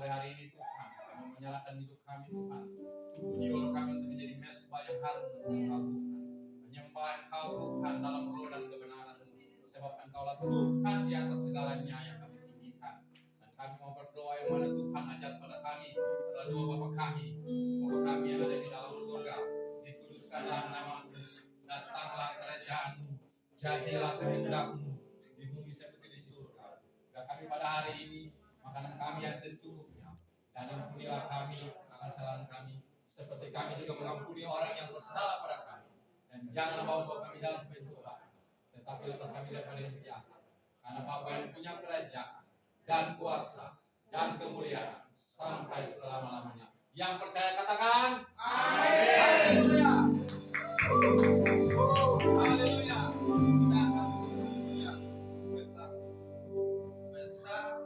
sore hari ini Tuhan, kami menyalakan hidup kami Tuhan. Puji Allah kami untuk menjadi mesbah yang harum untuk Engkau Tuhan. Menyembah Engkau Tuhan dalam roh dan kebenaran. Sebab Engkaulah Tuhan di atas segalanya yang kami tinggikan. Dan kami mau berdoa yang mana Tuhan ajar pada kami adalah doa Bapa kami. Bapa kami yang ada di dalam surga, dikuduskanlah nama-Mu, datanglah kerajaan-Mu, jadilah kehendak-Mu di bumi seperti di surga. Dan kami pada hari ini makanan kami yang secukupnya, dan ampunilah kami akan kesalahan kami, seperti kami juga mengampuni orang yang bersalah pada kami. Dan janganlah bawa kami dalam pencobaan, tetapi lepas kami daripada yang jahat. Karena Bapa yang punya kerajaan dan kuasa dan kemuliaan sampai selama-lamanya. Yang percaya katakan amin. Haleluya. Haleluya. Kita akan besar.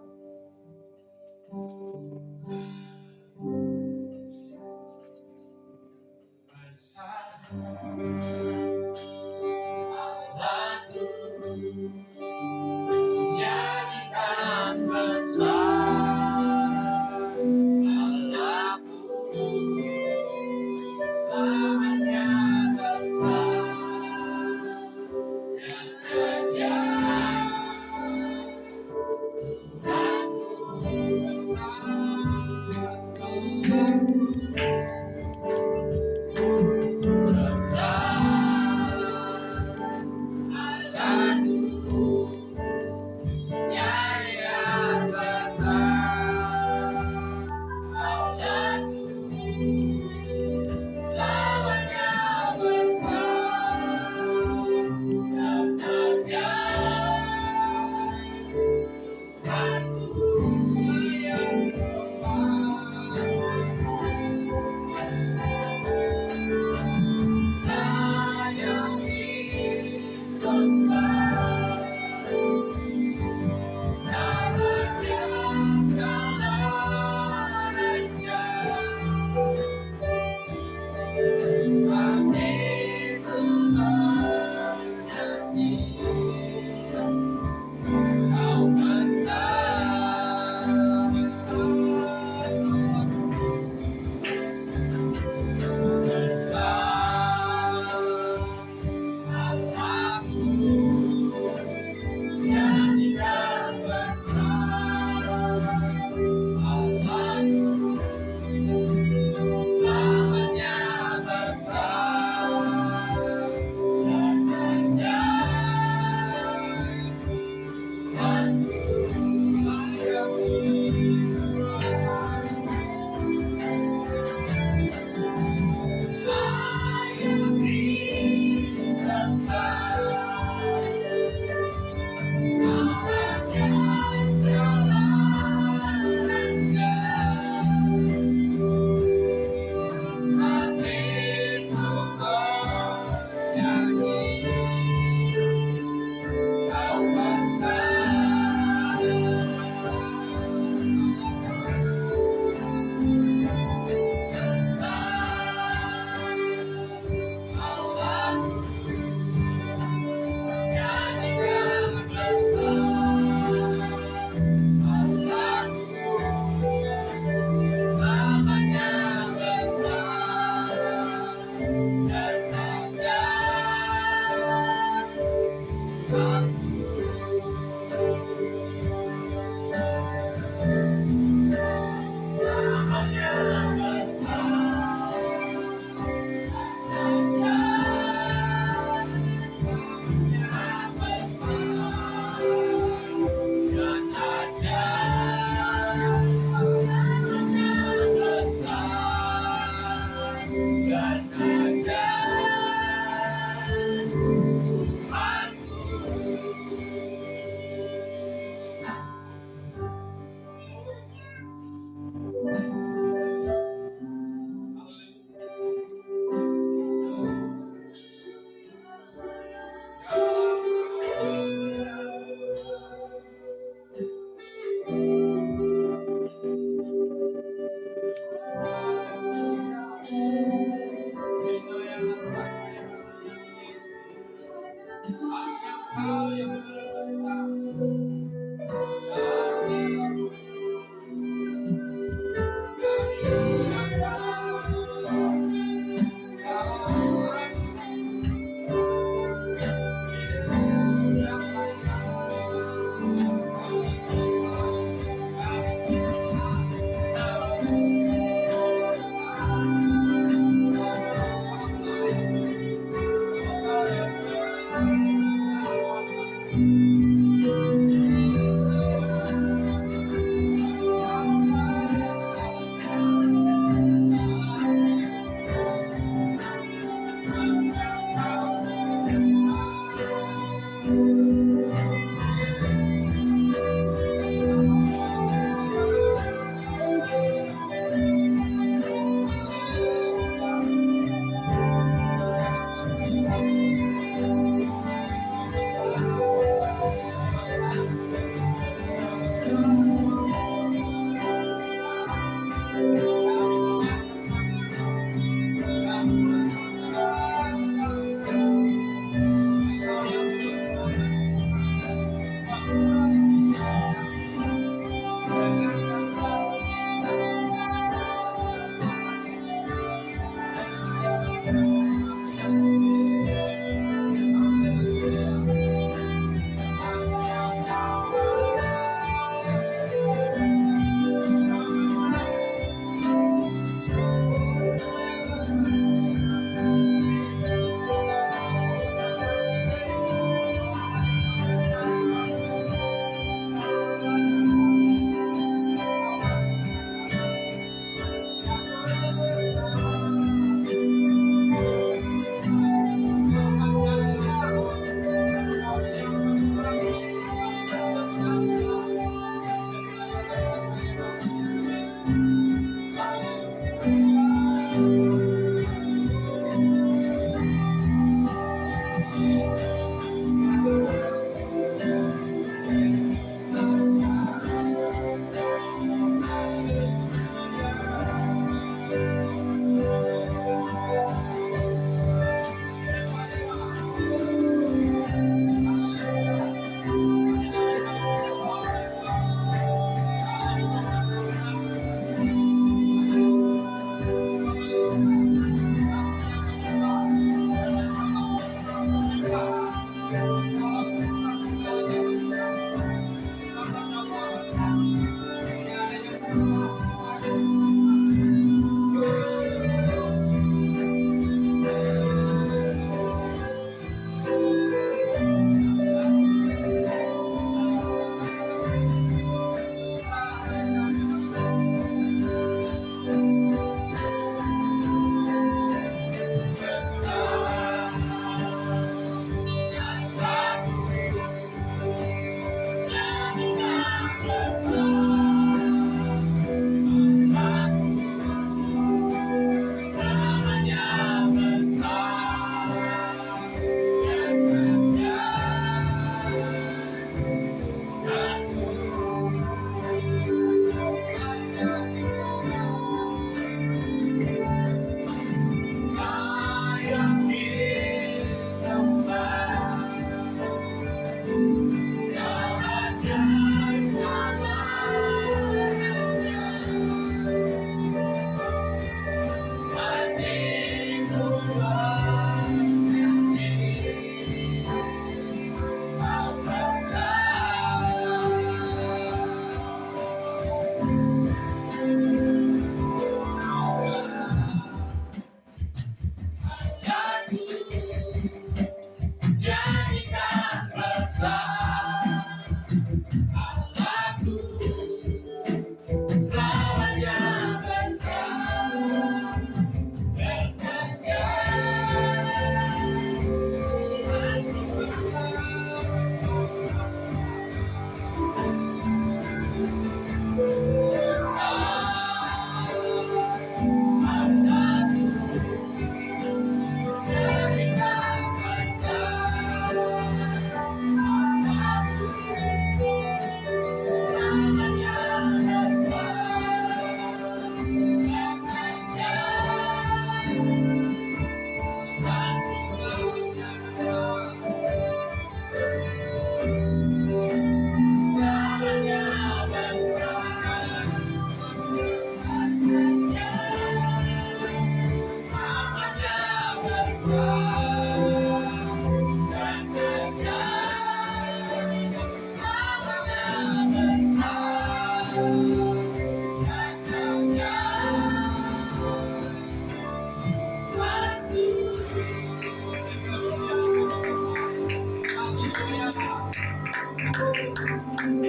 Bapak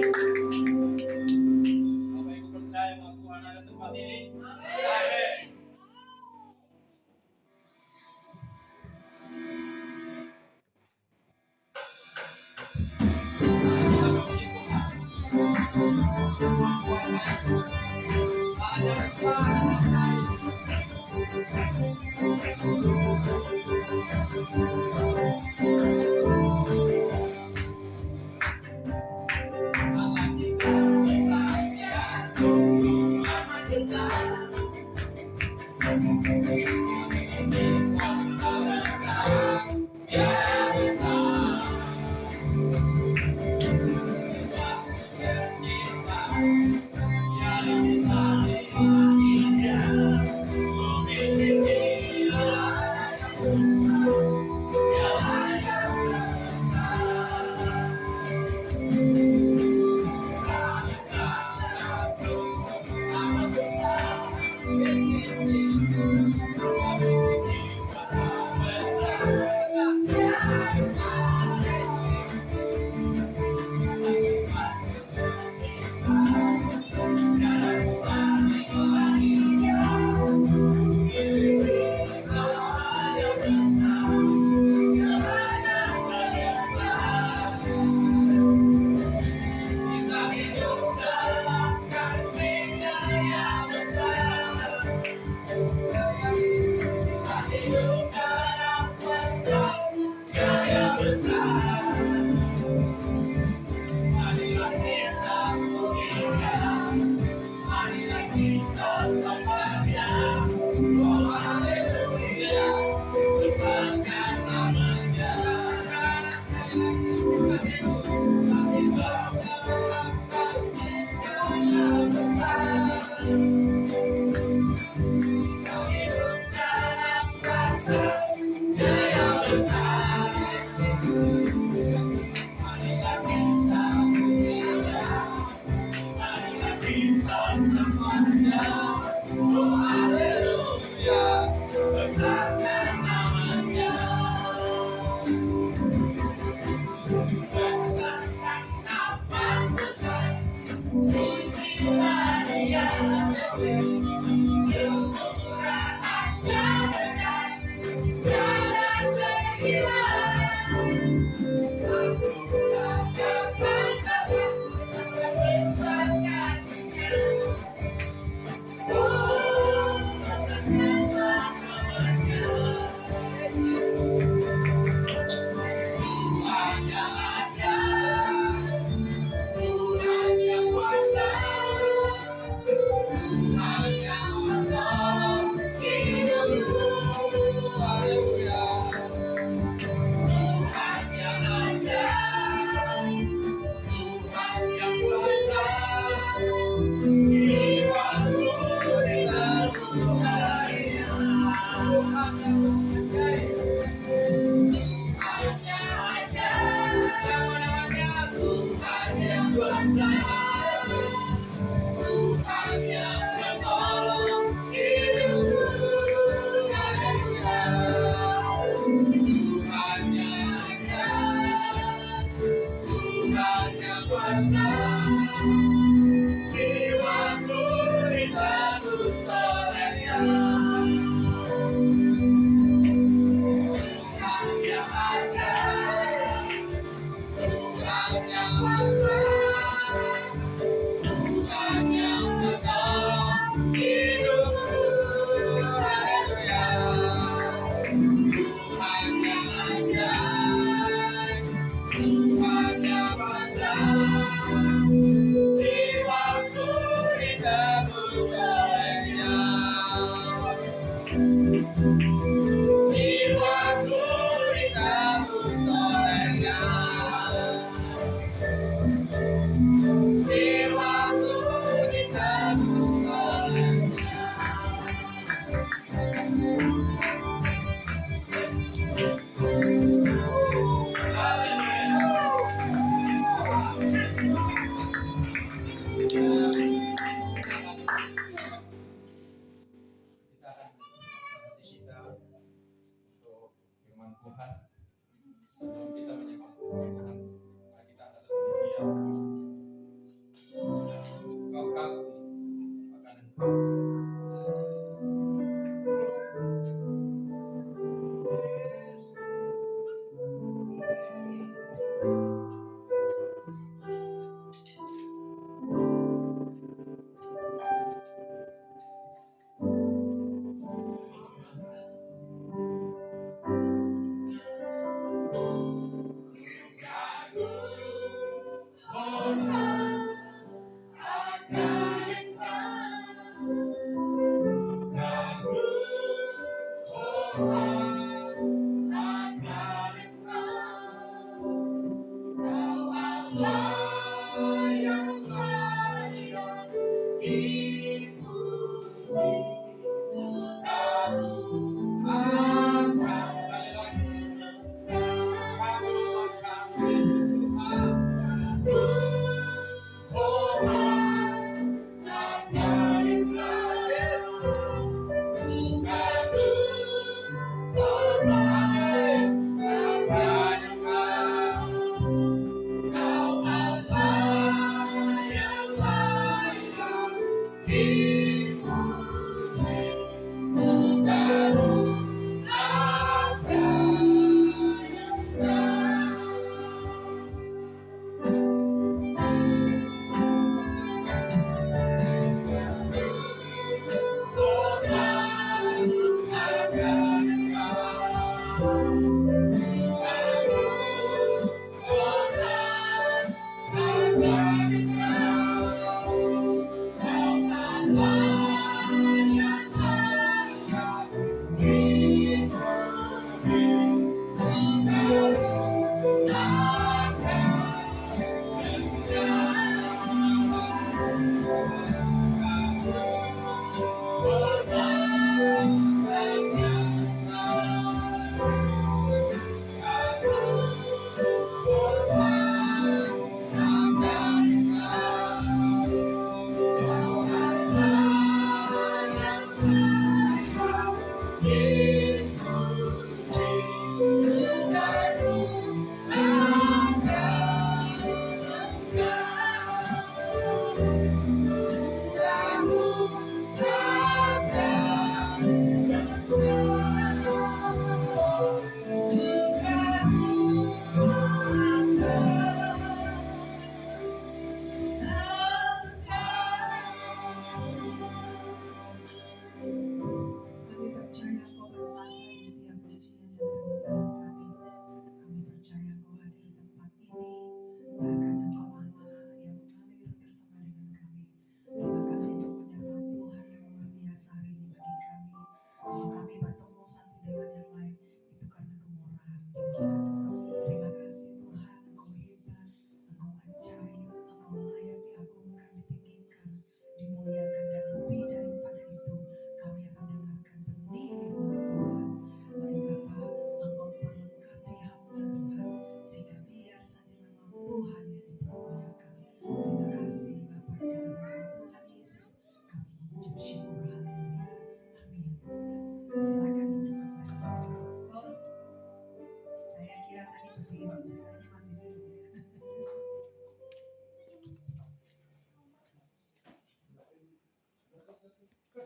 Ibu percaya bahwa Tuhan ada tempat ini? Amin.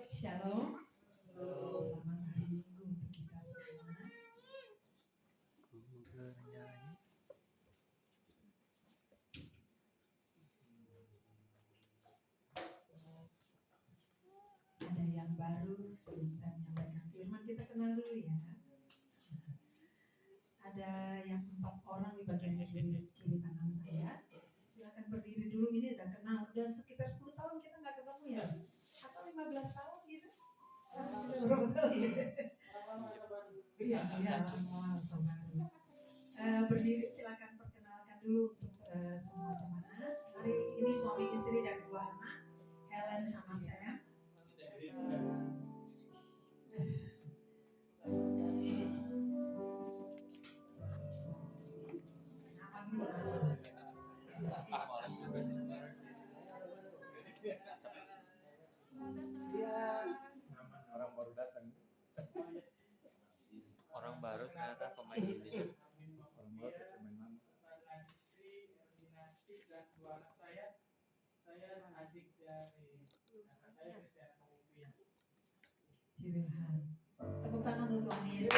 Shalom. Selamat hari Minggu untuk kita semua. Ada yang baru sebelum saya menyampaikan firman, kita kenal dulu ya. Ada yang 4 orang di bagian kiri kanan saya. Silakan berdiri dulu, ini udah kenal. Udah sekitar 10 tahun kita nggak ketemu ya. Atau 15 tahun gitu. Berapa tahun ya? Iya, orang baru. Berdiri, silakan perkenalkan dulu untuk semua jemaat. Hari ini suami istri dan 2 anak, Helen sama Sam. Orang baru datang. Orang baru ternyata pemain ini. Orang baru pemain lama. Saya adik dari saya Cristiano Pemimpin. Tuhan. Tepuk tangan untuk Tuhan Yesus.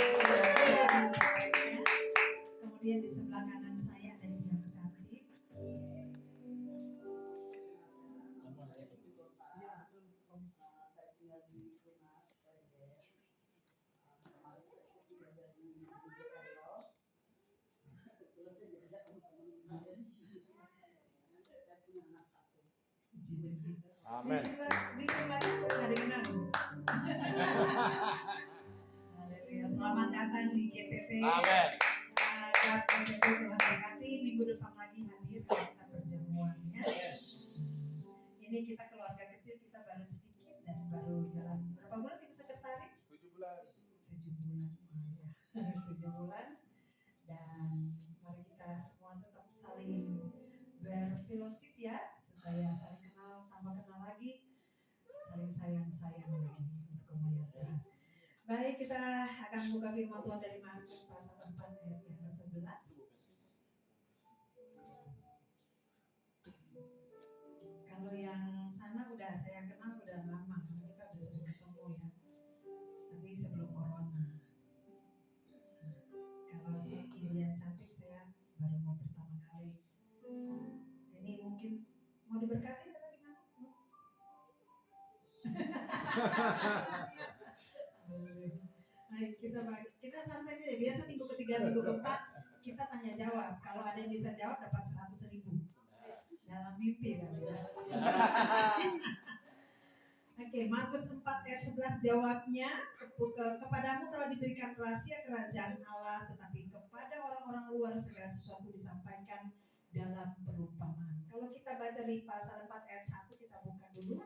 Kemudian di sebelah kanan saya ada yang sakit. Amin. Di sebelah itu ada yang kenal. Haleluya. Selamat datang di GPP. Amin. Tuhan berkati, minggu depan lagi hadir. ini kita keluarga kecil, kita baru sedikit dan baru jalan berapa bulan tim sekretaris? 7 bulan. 7 bulan, ya. 7 bulan. Dan mari kita semua tetap saling berfellowship ya, supaya saling kenal, tambah kenal lagi, saling sayang-sayang lagi untuk kemuliaan Tuhan. Baik, kita akan buka firman Tuhan dari Markus pasal 4 ayat yang ke-11. Kalau yang sana udah saya kenal udah lama, karena kita udah sering ketemu ya. Tapi sebelum corona. Nah, kalau si Ilian cantik saya baru mau pertama kali. Ini mungkin mau diberkati atau gimana? Baik, kita santai saja. Biasa minggu ketiga, minggu keempat kita tanya jawab. Kalau ada yang bisa jawab dapat 100.000 dalam mimpi kan ya. Oke, Markus 4 ayat 11 jawabnya, kepadamu telah diberikan rahasia kerajaan Allah, tetapi kepada orang-orang luar segala sesuatu disampaikan dalam perumpamaan. Kalau kita baca di pasal 4 ayat 1, kita buka dulu.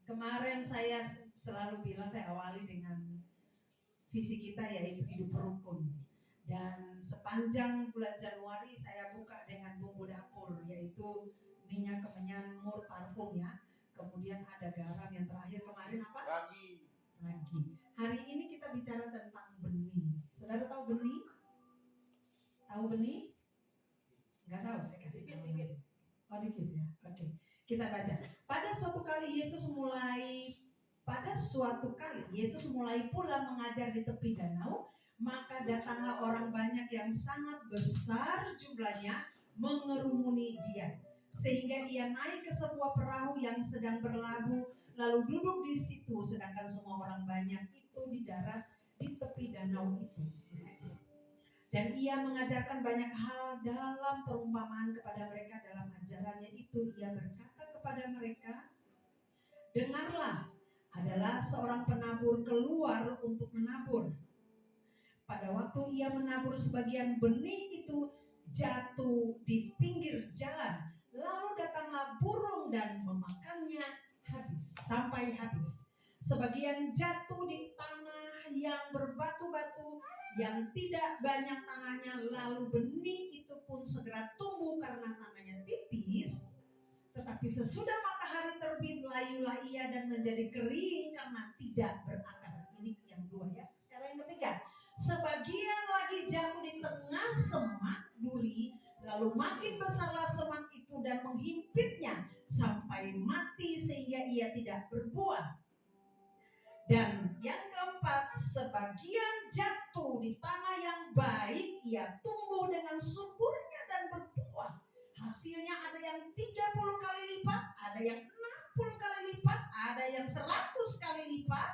Kemarin saya selalu bilang, saya awali dengan visi kita yaitu hidup rukun. Dan sepanjang bulan Januari saya buka dengan bumbu dapur, yaitu minyak kemenyan, mur, parfum ya. Kemudian ada garam, yang terakhir kemarin apa? Ragi. Hari ini kita bicara tentang benih. Saudara tahu benih? Tahu benih? Enggak tahu, saya kasih tahu. Oh dikit ya, oke. Kita baca. Pada suatu kali Yesus mulai pula mengajar di tepi danau, maka datanglah orang banyak yang sangat besar jumlahnya mengerumuni dia, sehingga ia naik ke sebuah perahu yang sedang berlabuh, lalu duduk di situ, sedangkan semua orang banyak itu di darat di tepi danau itu. Dan ia mengajarkan banyak hal dalam perumpamaan kepada mereka. Dalam ajarannya itu ia berkata kepada mereka, dengarlah, adalah seorang penabur keluar untuk menabur. Pada waktu ia menabur, sebagian benih itu jatuh di pinggir jalan, lalu datanglah burung dan memakannya sampai habis. Sebagian jatuh di tanah yang berbatu-batu, yang tidak banyak tanahnya, lalu benih itu pun segera tumbuh karena tanahnya tipis. Tetapi sesudah matahari terbit, layulah ia dan menjadi kering karena tidak berakar. Ini yang dua ya. Sekarang yang ketiga, sebagian lagi jatuh di tengah semak duri, lalu makin besarlah semak itu dan menghimpitnya sampai mati sehingga ia tidak berbuah. Dan yang keempat, sebagian jatuh di tanah yang baik, ia tumbuh dengan suburnya dan berbuah. Hasilnya ada yang 30 kali lipat, ada yang 60 kali lipat, ada yang 100 kali lipat.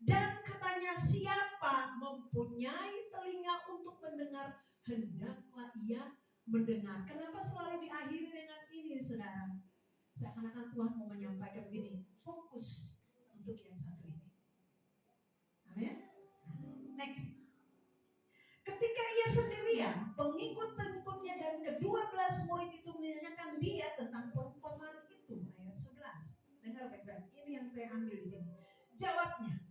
Dan katanya, siapa mempunyai telinga untuk mendengar, hendaklah ia mendengar. Kenapa selalu diakhiri dengan ini, saudara? Seakan-akan Tuhan mau menyampaikan begini, fokus untuk yang satu ini. Amin. Next. Ketika ia sendirian, pengikut-pengikutnya dan ke-12 murid itu menanyakan dia tentang perumpamaan itu. Ayat 11. Dengar baik-baik. Ini yang saya ambil di sini. Jawabnya.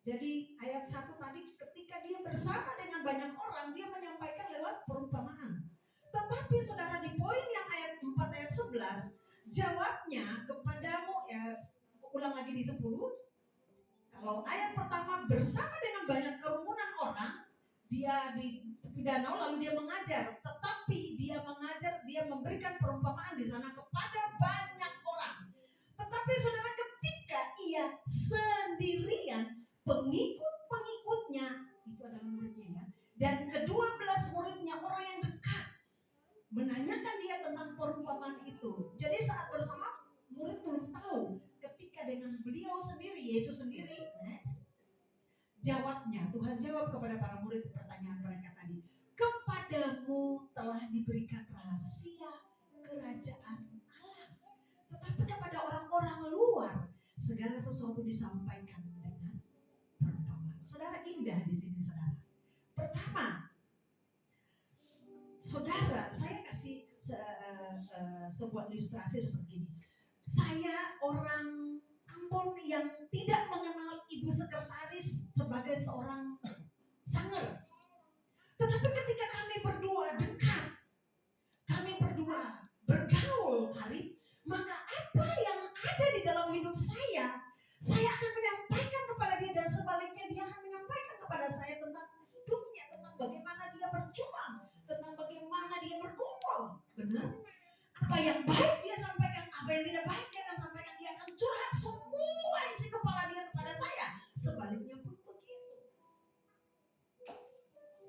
Jadi ayat 1 tadi, ketika dia bersama dengan banyak orang, dia menyampaikan lewat perumpamaan. Tetapi saudara, di poin yang ayat 4 ayat 11, jawabnya kepadamu, ya ulang lagi di 10. Kalau ayat pertama, bersama dengan banyak kerumunan orang, dia di tepi danau lalu dia mengajar. Tetapi dia mengajar, dia memberikan perumpamaan di sana kepada banyak orang. Tetapi saudara, ketika ia sendirian, pengikut-pengikutnya, itu adalah muridnya ya, dan ke-12 muridnya, orang yang dekat, menanyakan dia tentang perumpamaan itu. Jadi saat bersama, murid belum tahu. Ketika dengan beliau sendiri, Yesus sendiri, next, jawabnya, Tuhan jawab kepada para murid pertanyaan mereka tadi. Kepadamu telah diberikan rahasia kerajaan Allah, tetapi kepada orang-orang luar segala sesuatu disampaikan dengan perumpamaan. Saudara, indah di sini, saudara. Pertama, saudara, saya kasih sebuah ilustrasi seperti ini. Saya orang kampung yang tidak mengenal ibu sekretaris sebagai seorang sanger. Tetapi ketika kami berdua dekat, kami berdua bergaul karib, maka apa yang ada di dalam hidup saya akan menyampaikan kepada dia, dan sebaliknya dia akan menyampaikan kepada saya tentang hidupnya, tentang bagaimana dia berjuang, tentang bagaimana dia berkumpul. Benar? Apa yang baik dia sampaikan, apa yang tidak baik dia akan sampaikan. Dia akan curhat semua isi kepala dia kepada saya. Sebaliknya pun begitu.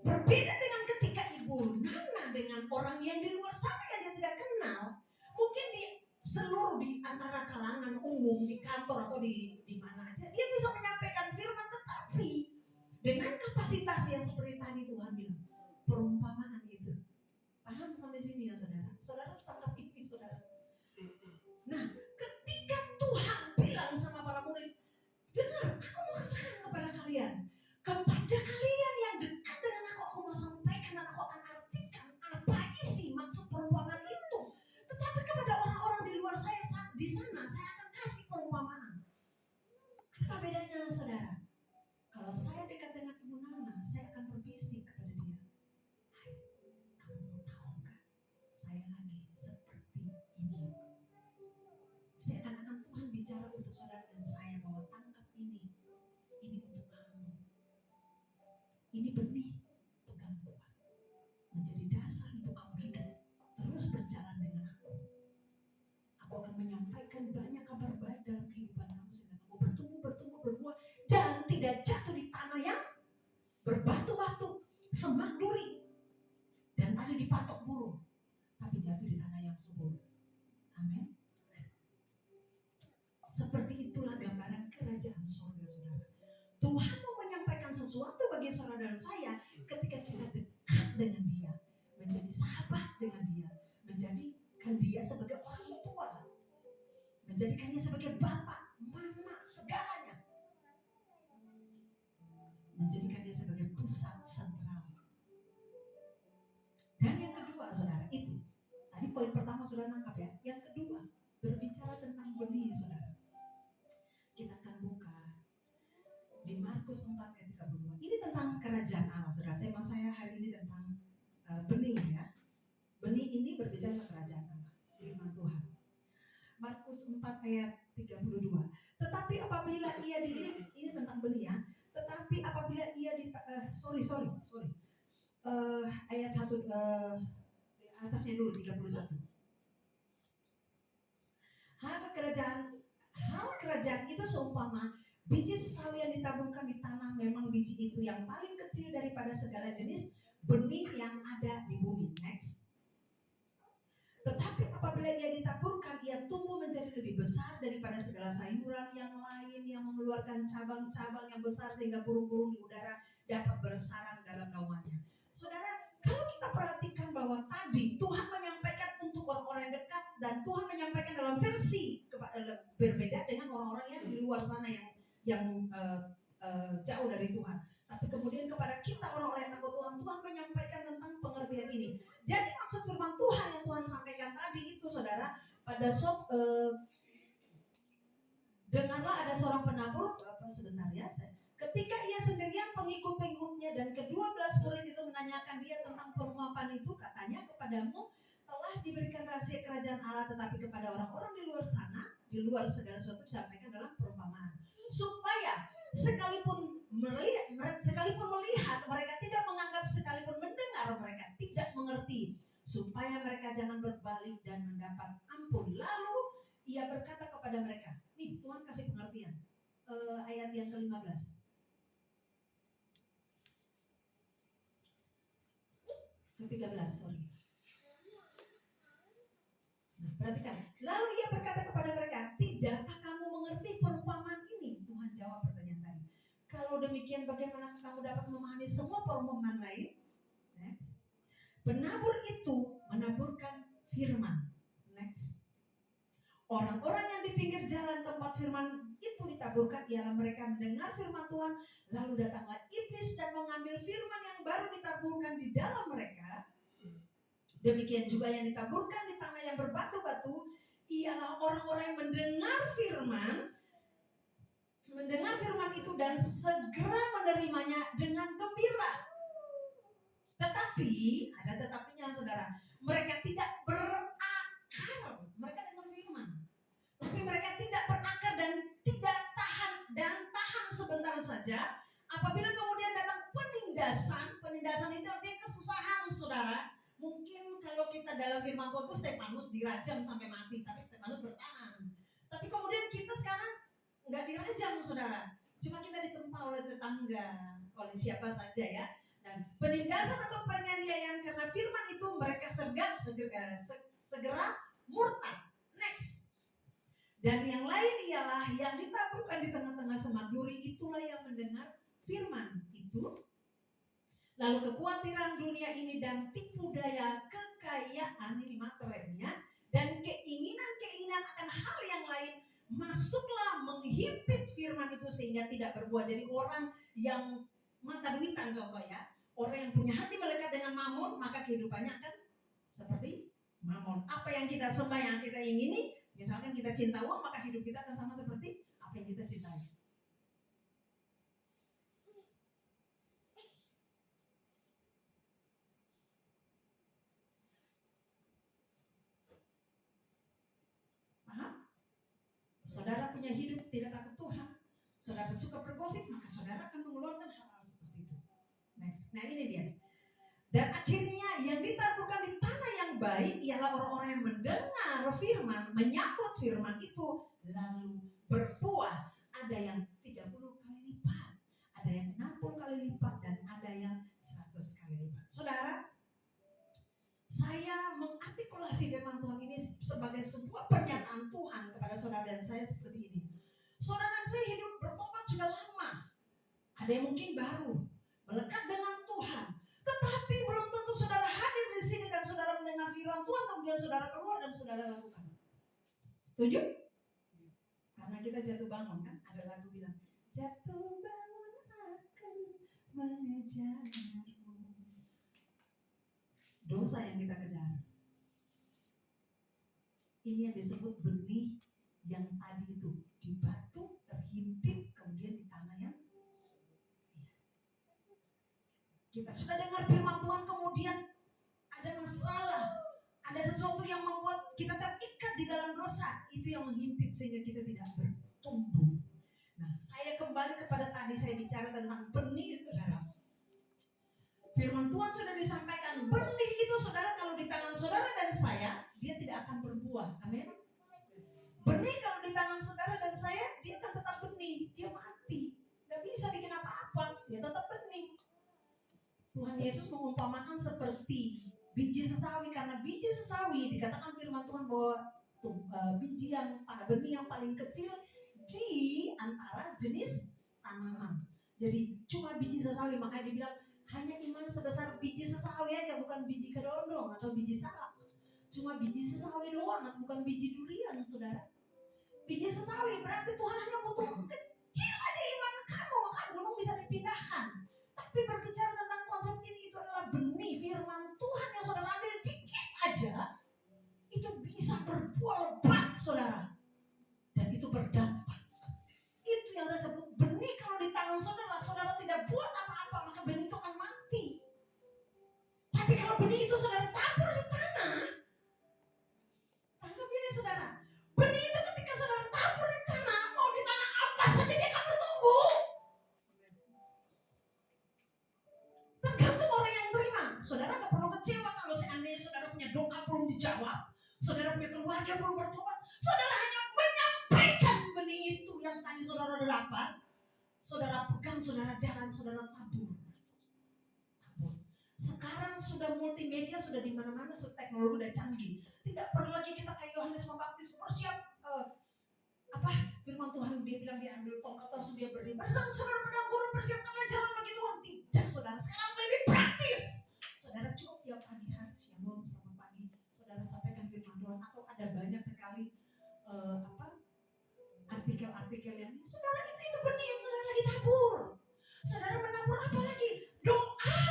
Berbeda dengan ketika Ibu Nana dengan orang yang di luar sana yang dia tidak kenal. Mungkin di seluruh di antara kalangan umum di kantor atau di mana aja dia bisa menyampaikan firman, tetapi dengan kapasitas yang seperti tadi Tuhan bilang, perumpamaan gitu. Paham sampai sini ya saudara? Saudara harus tangkap ini saudara. Nah, ketika Tuhan bilang sama para murid, dengar, aku mau katakan kepada kalian yang dekat dengan aku mau sampaikan dan aku akan artikan apa isi maksud perumpamaan itu. Tetapi kepada orang-orang di luar saya di sana, saya akan kasih perumpamaan. Apa bedanya saudara? Kalau saya dekat dengan Ibu Nana, saya akan berbisik kepada dia. Hai, kamu mau tahu nggak? Saya lagi seperti ini. Seakan-akan Tuhan bicara untuk saudara dan saya bahwa tangkap ini. Ini untuk kamu. Ini benih, pegang kuat. Menjadi dasar untuk kamu hidup. Terus berjalan dengan aku. Aku akan menyampaikan banyak kabar baik dalam kehidupan kamu sehingga kamu bertumbuh, berbuah dan tidak jatuh di tanah yang berbatu-batu, semak duri, dan ada dipatok burung, tapi jatuh di tanah yang subur. Amin. Seperti itulah gambaran kerajaan surga, saudara. Tuhan mau menyampaikan sesuatu bagi saudara dan saya ketika kita dekat dengan Dia, menjadi sahabat dengan Dia, menjadikan Dia sebagai orang tua, menjadikan Dia sebagai bapak, mama, segalanya, menjadikan Dia sebagai pusat sentral. Dan yang kedua, saudara, itu tadi poin pertama sudah nangkap ya. Yang kedua, berbicara tentang benih, saudara. Kita akan buka di Markus 4 ayat 32. Ini tentang kerajaan Allah, saudara. Tema saya hari ini tentang benih ya. Benih ini berbicara tentang kerajaan Allah, firman Tuhan. Markus 4 ayat 32. Tetapi apabila ia ini tentang benih ya. Tetapi apabila ia ayat 1 atasnya dulu 31. Hal kerajaan itu seumpama biji sawi yang ditaburkan di tanah. Memang biji itu yang paling kecil daripada segala jenis benih yang ada di bumi. Next. Tetapi apabila ia ditaburkan, ia tumbuh menjadi lebih besar daripada segala sayuran yang lain, yang mengeluarkan cabang-cabang yang besar sehingga burung-burung di udara dapat bersarang dalam naungannya. Saudara, kalau kita perhatikan bahwa tadi Tuhan menyampaikan untuk orang-orang yang dekat, dan Tuhan menyampaikan dalam versi berbeda dengan orang-orang yang di luar sana yang jauh dari Tuhan. Tapi kemudian kepada kita orang-orang yang takut Tuhan, Tuhan menyampaikan tentang pengertian ini. Jadi maksud firman Tuhan yang Tuhan sampaikan tadi itu, saudara, pada dengarlah ada seorang penabur, sebentar ya, ketika ia sendirian, pengikut-pengikutnya dan ke-12 murid itu menanyakan dia tentang perumpamaan itu, katanya, kepadamu telah diberikan rahasia kerajaan Allah, tetapi kepada orang-orang di luar sana, di luar segala sesuatu disampaikan dalam perumpamaan, supaya sekalipun melihat mereka tidak menganggap, sekalipun mendengar mereka tidak mengerti, supaya mereka jangan berbalik dan mendapat ampun. Lalu ia berkata kepada mereka, nih Tuhan kasih pengertian, ayat yang ke-15. Ke-13, sorry. Nah, perhatikan. Lalu ia berkata kepada mereka, tidakkah kamu mengerti perumpamaan ini? Tuhan jawab pertanyaan tadi. Kalau demikian, bagaimana kamu dapat memahami semua perumpamaan lain? Next. Penabur itu menaburkan firman. Next. Orang-orang yang di pinggir jalan tempat firman itu ditaburkan, ialah mereka mendengar firman Tuhan, lalu datanglah iblis dan mengambil firman yang baru ditaburkan di dalam mereka. Demikian juga yang ditaburkan di tanah yang berbatu-batu ialah orang-orang yang mendengar firman itu dan segera menerimanya dengan gembira. Tetapi, ada tetapinya saudara, mereka tidak berakar. Mereka dengar firman, tapi mereka tidak berakar dan tidak tahan sebentar saja. Apabila kemudian datang penindasan itu artinya kesusahan saudara. Mungkin kalau kita dalam firman Tuhan itu Stefanus dirajam sampai mati, tapi Stefanus bertahan. Tapi kemudian kita sekarang nggak dirajam saudara, cuma kita ditempa oleh tetangga, oleh siapa saja ya. Dan penindasan atau penganiayaan karena firman itu mereka segera murtad. Next. Dan yang lain ialah yang ditaburkan di tengah-tengah semak duri, itulah yang mendengar firman itu, lalu kekhawatiran dunia ini dan tipu daya kekayaan, ini materinya, dan keinginan akan hal yang lain masuklah menghimpit firman itu sehingga tidak berbuah. Jadi orang yang mata duitan contoh ya, orang yang punya hati melekat dengan mamon, maka kehidupannya akan seperti mamon. Apa yang kita sembah, yang kita ingini, misalkan kita cinta uang, maka hidup kita akan sama seperti apa yang kita cintai. Saudara punya hidup tidak takut Tuhan, saudara suka bergosip, maka saudara akan mengeluarkan hal-hal seperti itu. Next. Nah ini dia. Dan akhirnya yang ditaburkan di tanah yang baik ialah orang-orang yang mendengar firman, menyambut firman itu, lalu berbuah. Ada yang 30 kali lipat, ada yang 60 kali lipat, dan ada yang 100 kali lipat. Saudara, saya mengartikulasi firman Tuhan ini sebagai sebuah pernyataan Tuhan kepada saudara dan saya seperti ini. Saudara dan saya hidup bertobat sudah lama. Ada yang mungkin baru, melekat dengan Tuhan. Tetapi belum tentu saudara hadir di sini dan saudara mendengar firman Tuhan, kemudian saudara keluar dan saudara lakukan. Setuju? Karena kita jatuh bangun kan, ada lagu bilang, jatuh bangun aku mengejarmu. Dosa yang kita kejar. Ini yang disebut benih yang tadi itu di batu terhimpit kemudian di tanah yang kita sudah dengar firman Tuhan, kemudian ada masalah, ada sesuatu yang membuat kita terikat di dalam dosa, itu yang menghimpit sehingga kita tidak bertumbuh. Nah, saya kembali kepada tadi saya bicara tentang benih, saudara. Firman Tuhan sudah disampaikan, benih itu saudara kalau di tangan saudara dan saya, dia tidak akan berbuah. Amin. Benih kalau di tangan saudara dan saya, dia akan tetap benih, dia mati, gak bisa bikin apa-apa, dia tetap benih. Tuhan Yesus mengumpamakan seperti biji sesawi, karena biji sesawi dikatakan firman Tuhan bahwa biji yang benih yang paling kecil di antara jenis tanaman. Jadi cuma biji sesawi, makanya dibilang hanya iman sebesar biji sesawi aja, bukan biji kedondong atau biji salak. Cuma biji sesawi doang, bukan biji durian, saudara. Biji sesawi berarti Tuhan hanya butuh kecil aja iman kamu, maka gunung bisa dipindahkan. Tapi berbicara tentang konsep ini, itu adalah benih firman Tuhan yang saudara ambil dikit aja, itu bisa berbuah lebat, saudara. Dan itu berdampak. Itu yang saya sebut benih kalau di tangan saudara, saudara tidak buat apa-apa, maka benih itu akan mati. Tapi kalau benih itu saudara tabur di tanah, tangkap ini saudara, benih itu ketika saudara tabur di tanah, mau di tanah apa saja dia akan bertumbuh. Tergantung orang yang terima. Saudara gak perlu kecewa kalau seandainya saudara punya doa belum dijawab, saudara punya keluarga belum bertobat, saudara hanya menyampaikan benih itu yang tadi saudara dapat, saudara pegang, saudara jalan, saudara tabur. Sekarang sudah multimedia, sudah di mana-mana, sudah teknologi udah canggih. Tidak perlu lagi kita kayak Yohanes Pembaptis bersiap firman Tuhan dia bilang dia ambil tongkat langsung dia berdiri. Saudara pada guru persiapkanlah jalan bagi Tuhan. Tidak, saudara, sekarang lebih praktis. Saudara cukup tiap pagi hari, shalom, selamat pagi, saudara sampaikan firman Tuhan. Atau ada banyak sekali artikel-artikel yang saudara itu benih yang saudara lagi tabur. Saudara menabur apa lagi? Doa.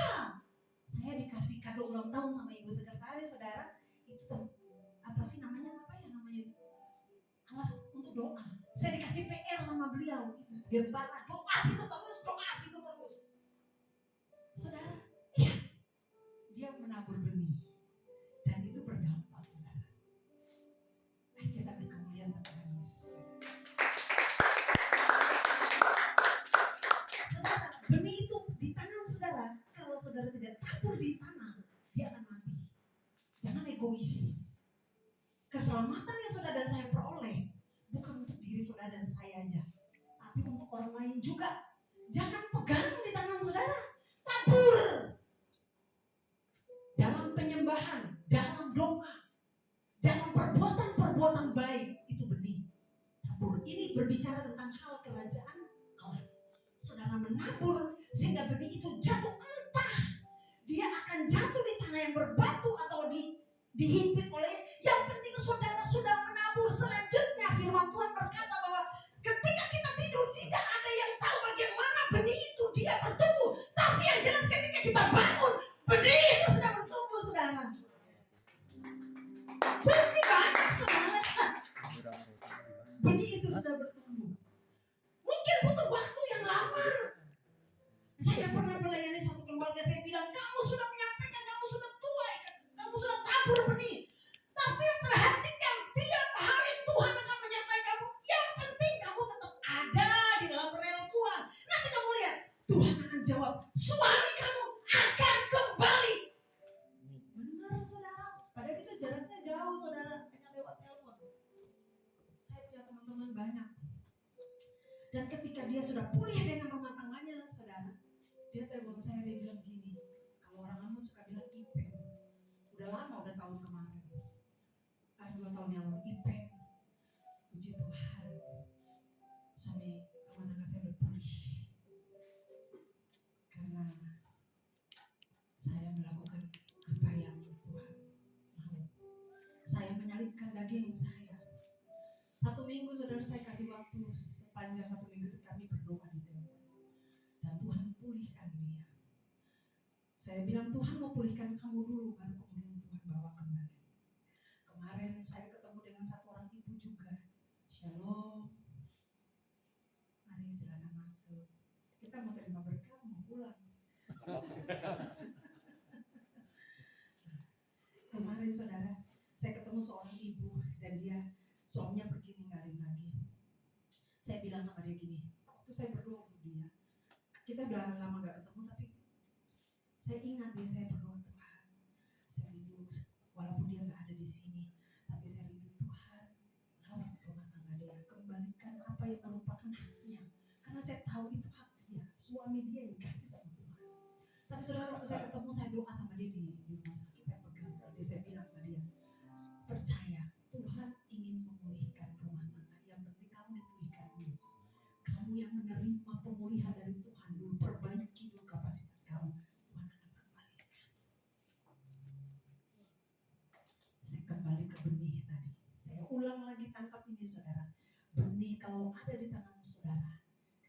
Saya dikasih kado ulang tahun sama ibu sekretaris, saudara. Itu sih namanya apa ya namanya itu? Alas untuk doa. Saya dikasih PR sama beliau. Gembala, doa situ terus. Saudara, iya, dia menabur benih dan itu berdampak, saudara. Kita beri kemuliaan pada Tuhan Yesus. Saudara, benih itu di tangan saudara. Kalau saudara tidak tabur di tanah, dia akan mati. Jangan egois. Keselamatan yang saudara dan saya peroleh bukan untuk diri saudara dan saya aja, tapi untuk orang lain juga. Jangan pegang di tangan saudara, tabur dalam penyembahan, dalam doa, dalam perbuatan baik. Itu benih. Tabur ini berbicara tentang hal kerajaan Allah. Saudara menabur sehingga benih itu jatuh, entah dia akan jatuh di tanah yang berbatu atau dihimpit oleh. Yang penting saudara sudah menabur. Selanjutnya firman Tuhan berkata bahwa ketika kita tidur tidak ada yang tahu bagaimana benih itu dia bertumbuh. Tapi yang jelas ketika kita bangun, benih itu sudah bertumbuh, saudara. Berarti banyak, saudara. Benih itu sudah bertumbuh. Mungkin butuh waktu yang lama. Saya pernah melayani satu keluarga, saya bilang, kamu sudah menyampaikan, kamu sudah tua, kamu sudah tabur benih. Tapi perhatikan, tiap hari Tuhan akan menyertai kamu. Yang penting kamu tetap ada di dalam rel Tuhan. Nanti kamu lihat, Tuhan akan jawab, suami kamu akan kembali. Benar, saudara. Padahal itu jaraknya jauh, saudara. Hanya lewat telepon. Saya punya teman-teman banyak. Dan ketika dia sudah pulih dengan rumah tangganya, saudara, dia telepon saya, dia bilang gini, kalau orang Ambon suka bilang ipeng. Udah lama, udah tahun kemarin. 2 tahun yang lalu ipeng. Puji Tuhan. Suami rumah tangga saya berpulih. Karena saya melakukan apa yang Tuhan mau. Saya menyalipkan daging saya. 1 minggu saudara saya kasih waktu sepanjang 1 minggu itu kami berdoa di telepon. Dan Tuhan pulihkan dia. Saya bilang Tuhan mau pulihkan kamu dulu, baru kemudian Tuhan bawa kembali. Kemarin saya ketemu dengan satu orang ibu juga. Shalom. Mari silakan masuk. Kita mau terima berkat, mau pulang. Kemarin saudara, saya ketemu seorang ibu dan dia suaminya pergi ninggalin lagi. Saya bilang sama dia gini, waktu saya berdoa untuk dia, kita udah lama gak ketemu tapi saya ingat dia, saya berdoa Tuhan, saya rindu walaupun dia gak ada di sini, tapi saya rindu Tuhan, rawat rumah tangga dia, kembalikan apa yang merupakan haknya, karena saya tahu itu hak dia, suami dia yang dikasih sama Tuhan. Tapi saudara, waktu saya ketemu, saya doa sama dia di rumah sakit, saya pegang dia, saya bilang sama dia, percaya Tuhan ingin memulihkan rumah tangga, yang penting kamu dipulihkan dulu. Kamu yang menerima pemulihan dari Tuhan dulu, perbaiki dulu kapasitas kamu, Tuhan akan kembalikan. Saya kembali ke benih tadi. Saya ulang lagi, tangkap ini saudara. Benih kalau ada di tangan saudara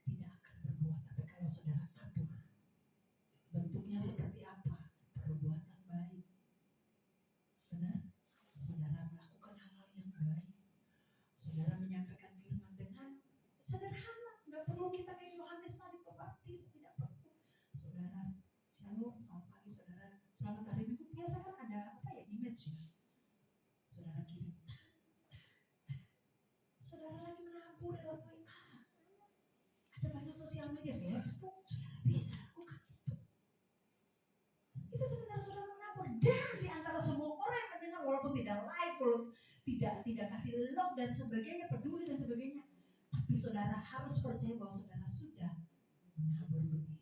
tidak akan berbuah, tapi kalau saudara tabur, bentuknya seperti apa? Perbuatan baik. Benar? Saudara melakukan hal-hal yang baik. Saudara menyampaikan firman dengan sederhana, nggak perlu kita kayak Yohanes tadi pembaptis, tidak perlu. Saudara, shalom, selamat pagi saudara, selamat hari Minggu. Biasa kan ada apa ya, image ya. Saudara kirim, saudara lagi menabur lewat WA. Ada banyak sosial media, Facebook, saudara bisa lakukan itu. Itu sebenarnya saudara menabur dari antara semua orang yang mendengar, walaupun tidak like, walaupun tidak kasih love dan sebagainya, peduli dan sebagainya. Tapi saudara harus percaya bahwa saudara sudah menabur benih.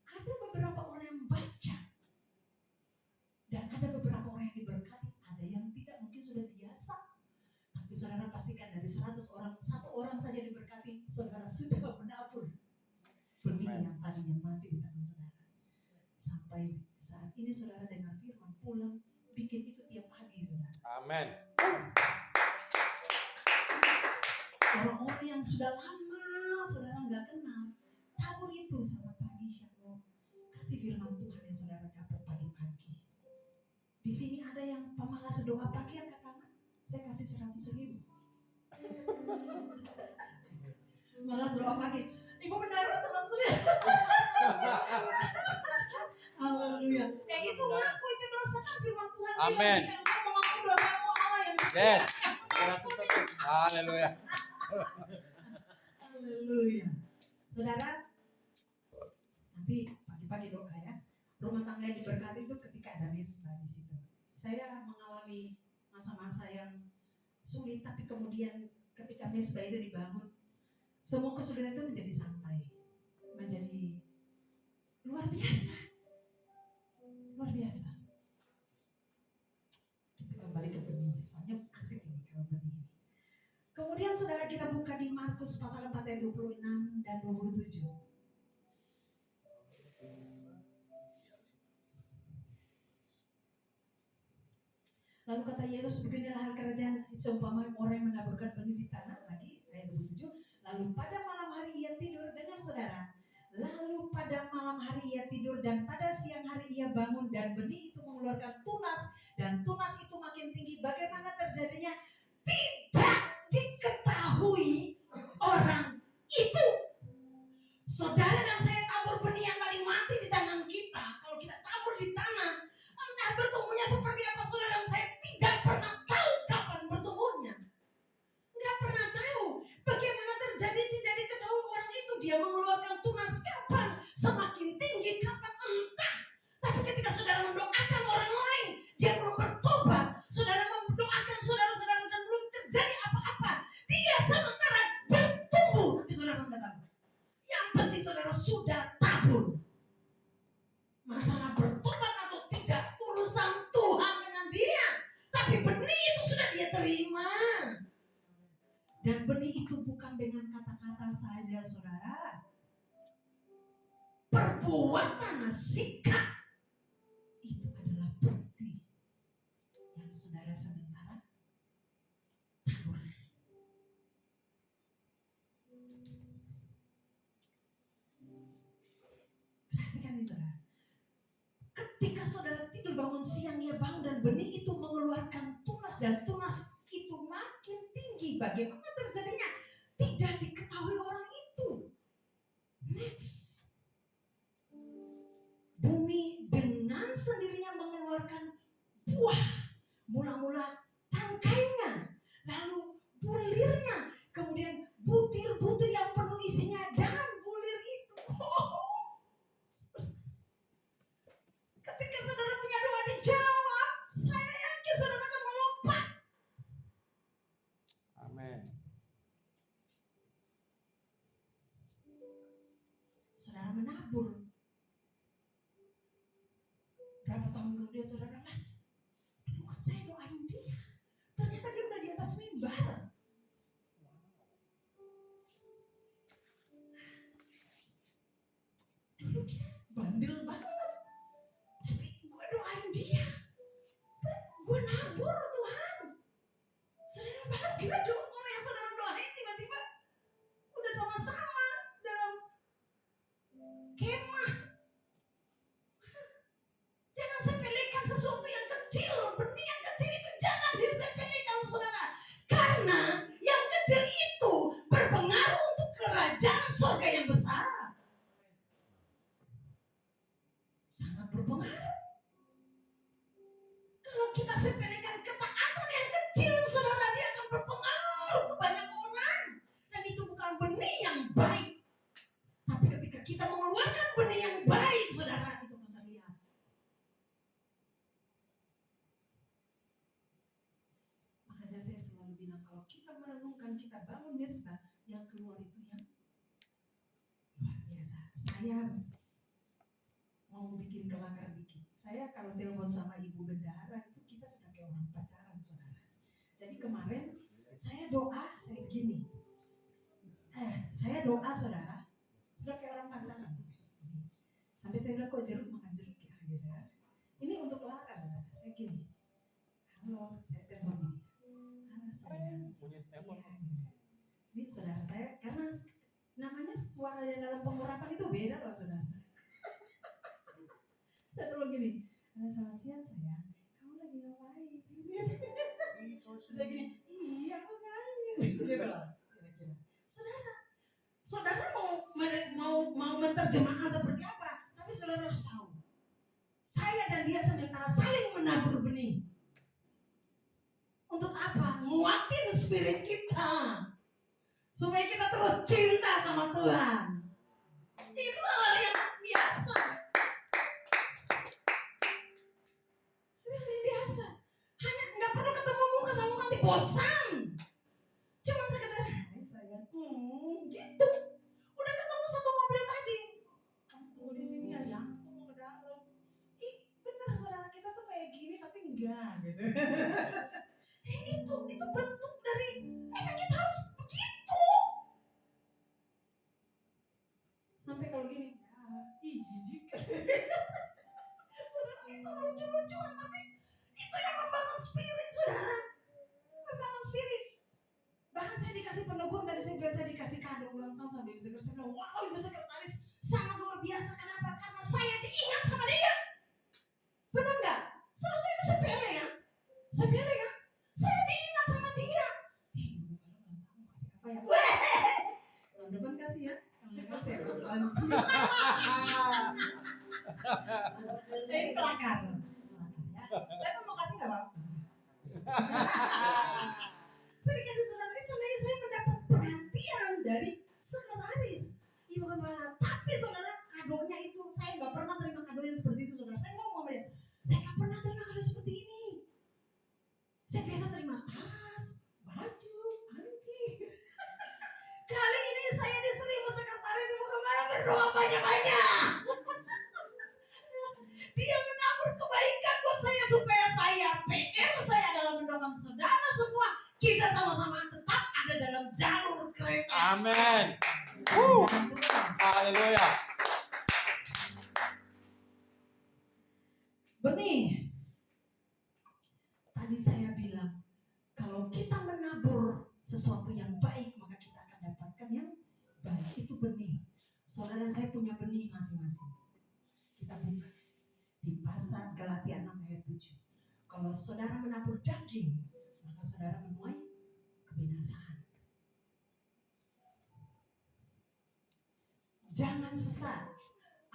Ada beberapa orang yang baca dan ada beberapa orang yang diberkati, ada yang tidak, mungkin sudah biasa. Tapi saudara pastikan dari 100 orang, 1 orang saja diberkati, saudara sudah menabur benih yang tadinya mati di tangan saudara. Sampai saat ini saudara dengar firman, pulang bikin itu tiap pagi saudara. Amin. Orang-orang yang sudah lama saudara nggak kenal, tabur itu sama pagi shalom. Kasih firman Tuhan yang saudara dapat pagi-pagi. Di sini ada yang pemalas doa pagi angkat tangan. saya kasih 100.000. Malah doa pagi, ibu beneran 100.000. Haleluya. Itu ngaku itu dosa kan firman Tuhan bilang, Amen. jika engkau mengaku dosamu Allah yang Yes. mengampuni. Haleluya. Haleluya. Saudara, nanti pagi-pagi doa ya. Rumah tangga yang diberkati itu ketika ada mesbah di situ. Saya mengalami masa-masa yang sulit, tapi kemudian ketika mesbah itu dibangun, semua kesulitan itu menjadi santai, menjadi luar biasa, luar biasa. Kita kembali ke benih, soalnya asik ini kalau benih. Kemudian saudara kita buka di Markus pasal 4 ayat 26 dan 27. Lalu kata Yesus, beginilah hal kerajaan seumpama orang yang menaburkan benih di tanah, lagi ayat 27. Lalu pada malam hari ia tidur, dengan saudara. Lalu pada malam hari ia tidur dan pada siang hari ia bangun dan benih itu mengeluarkan tunas dan tunas itu makin tinggi. Bagaimana terjadinya? Tidak diketahui orang itu. Saudara dan saya tabur benih yang paling mati di tangan kita. Kalau kita tabur di tanah, entah bertumbuhnya seperti apa, saudara dan saya tidak pernah tahu kapan bertumbuhnya. Nggak pernah tahu. Bagaimana terjadi tidak diketahui orang itu. Dia mengeluarkan tunas kapan, semakin tinggi kapan, entah. Tapi ketika saudara mendoakan orang lain, dia belum bertobat. Saudara mendoakan saudara-saudara dan belum terjadi apa-apa. Dia sementara bertumbuh, tapi saudara tidak tahu. Yang penting saudara sudah tabur. Masalah bertobat atau tidak urusan Tuhan dengan dia. Tapi benih itu sudah dia terima. Dan benih itu bukan dengan kata-kata saja saudara. Perbuatan, sikap itu adalah bukti yang saudara sementara tabur. Perhatikan nih saudara. Ketika saudara tidur bangun siang, dia bangun dan benih itu mengeluarkan tunas dan tunas itu makin tinggi. Bagaimana terjadinya? Tidak diketahui orang itu. Next. Bumi dengan sendirinya mengeluarkan buah. Mula-mula tangkainya, lalu bulirnya, kemudian butir-butir yang penuh isinya dan bulir itu. Ketika saudara punya doa dijawab, saya yakin saudara akan melompat. Amin. Saudara menabur. Berapa tahun kemudian saudara lah, dulu kan saya doain dia. Ternyata dia udah di atas mimbar. Dulu dia bandel banget. Tapi gue doain dia. Gue nabur Tuhan. Saudara bangga dong, orang yang saudara doain tiba-tiba udah sama-sama dalam kemah. Jangan sepelekan sesuatu yang kecil. Benih yang kecil itu jangan disepelekan saudara. Karena yang kecil itu berpengaruh untuk kerajaan surga yang besar. Sangat berpengaruh. Kalau kita sepelekan ketaatan yang kecil saudara, dia akan berpengaruh ke banyak orang. Dan itu bukan benih yang baik. Tapi ketika kita mengeluarkan benih yang baik saudara, itu akan terlihat. Makanya saya selalu bilang, kalau kita merenungkan, kita bangun mesbah, yang keluar itu yang luar biasa. Saya mau bikin kelakar dikit. Saya kalau telepon sama ibu bendahara itu kita sudah kayak orang pacaran saudara. Jadi kemarin saya doa, saya begini. Saya doa saudara, sudah kayak orang pacaran. Sampai saya bilang, kok jeruk makan jeruk ya gitu ya. Ini untuk kelakar saudara. Saya gini. Halo, saya telepon ini. Halo sayang. Ini saudara saya, karena namanya suara yang dalam pengurapan itu beda loh saudara. Saya telepon gini. Halo selamat siang sayang. Kamu lagi ngapain? Terus dia gini, iya makanya. Gitu lah. Kira-kira. Saudara mau menerjemahkan seperti apa? Tapi saudara harus tahu. Saya dan dia sementara saling menabur benih. Untuk apa? Nguatin spirit kita. Supaya kita terus cinta sama Tuhan. Itu hal yang biasa. Itu hal yang biasa. Hanya nggak perlu ketemu muka sama muka nanti bosan. Cuma sekedar, hai sayang, gitu. Udah ketemu satu mobil tadi. Kamu tunggu di sini ya, yang aku mau ke dalam. Ih, bener saudara kita tuh kayak gini tapi enggak gitu. Itu bentuk dari emang kita harus begitu. Sampai kalau gini, jijik. Saudara itu lucu-lucuan tapi itu yang membangun spirit saudara. Membangun spirit. Bahkan saya dikasih peneguhan tadi saya bilang saya dikasih kado ulang tahun sama Ibu Sekretaris. Saya bilang, wow Ibu Sekretaris sangat luar biasa. Kenapa? Karena saya diingat sama dia. Benar nggak? Saudara itu sepele ya? Sepele ya? Saya diingat sama dia. Apa ya? Tahun depan kasih ya. Kasih ya. Ini kelakar. Saya mau kasih nggak Bang? Saya dikasih saudara itu nih, saya mendapat perhatian dari sekretaris Ibu Gembala. Tapi saudara kadonya itu saya nggak pernah terima kadonya seperti itu saudara. Saya ngomong sama dia, saya nggak pernah terima kado seperti ini. Saya biasa terima tas, baju, anting. Kali ini saya disuruh Ibu Sekretaris Ibu Gembala berdoa banyak-banyak. Dia menabur kebaikan buat saya supaya saya PR saya adalah mendoakan saudara semua kita sama-sama tetap ada dalam jalur kereta. Amin. Haleluya. Benih. Tadi saya bilang kalau kita menabur sesuatu yang baik maka kita akan dapatkan yang baik. Itu benih. Saudara dan saya punya benih masing-masing. Kita buka di pasal Galatia 6 ayat 7. Kalau saudara menabur daging, maka saudara menuai kebinasaan. Jangan sesat.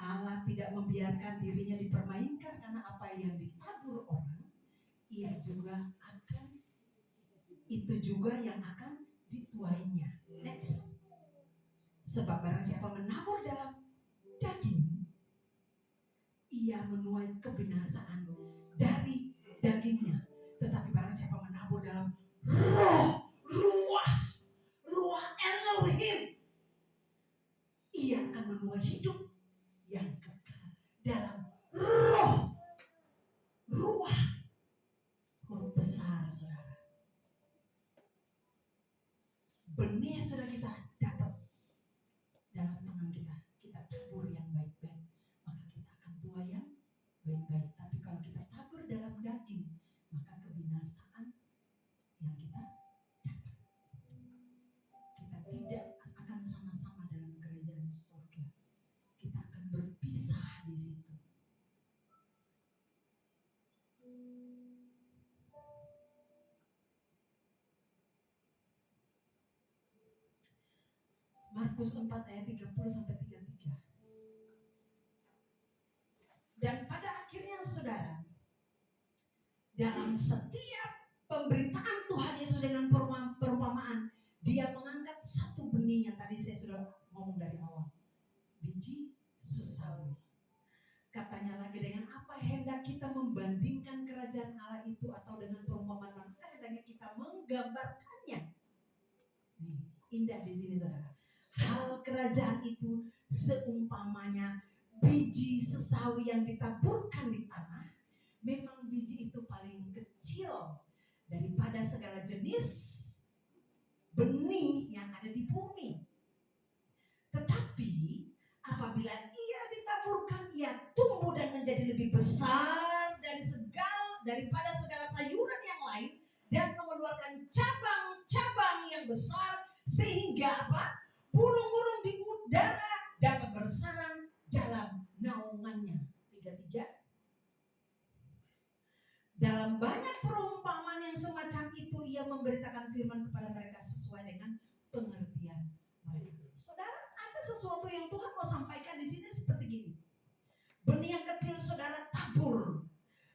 Allah tidak membiarkan dirinya dipermainkan karena apa yang ditabur orang, ia juga akan itu juga yang akan dituainya. Next. Sebab barang siapa menabur dalam daging, ia menuai kebinasaan dari dagingnya. Tetapi barang siapa menabur dalam ruah Elohim, ia akan menuai hidup yang kekal dalam ruah huruf besar saudara. Benih sudah kita dapat dalam tangan kita. Kita tabur yang baik-baik, maka kita akan tuai yang baik-baik. Tapi kalau kita tabur dalam daging, maka kebinasaan yang kita dapat. Kita tidak akan sama-sama dalam kerajaan surga. Kita akan berpisah di situ. Markus 4 ayat 30 sampai 33. Dan pada akhirnya saudara, dalam setiap pemberitaan Tuhan Yesus dengan perumpamaan, dia mengangkat satu benih yang tadi saya sudah ngomong dari awal. Biji sesawi. Katanya lagi, dengan apa hendak kita membandingkan kerajaan Allah itu atau dengan perumpamaan, maka hendaknya kita menggambarkannya. Nih, indah di sini saudara. Hal kerajaan itu seumpamanya biji sesawi yang ditaburkan di tanah. Memang biji itu paling kecil daripada segala jenis benih yang ada di bumi. Tetapi apabila ia ditaburkan, ia tumbuh dan menjadi lebih besar daripada segala sayuran yang lain dan mengeluarkan cabang-cabang yang besar, sehingga apa? Burung-burung di udara dapat bersarang dalam naungannya. 33. Dalam banyak perumpamaan yang semacam itu ia memberitakan firman kepada mereka sesuai dengan pengertian mereka. Saudara, ada sesuatu yang Tuhan mau sampaikan di sini seperti gini. Benih yang kecil saudara tabur.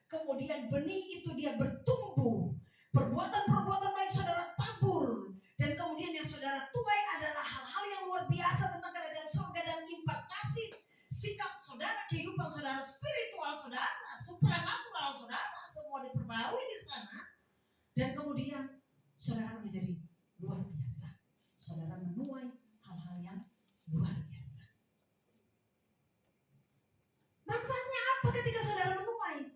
Kemudian benih itu dia bertumbuh. Perbuatan-perbuatan baik saudara tabur. Dan kemudian yang saudara tuai adalah hal-hal yang luar biasa tentang kerajaan surga dan impartasi sikap saudara, kehidupan saudara, spiritual saudara, supranatural saudara, semua diperbarui di sana. Dan kemudian saudara akan menjadi luar biasa. Saudara menuai hal-hal yang luar biasa. Manfaatnya apa ketika saudara menuai?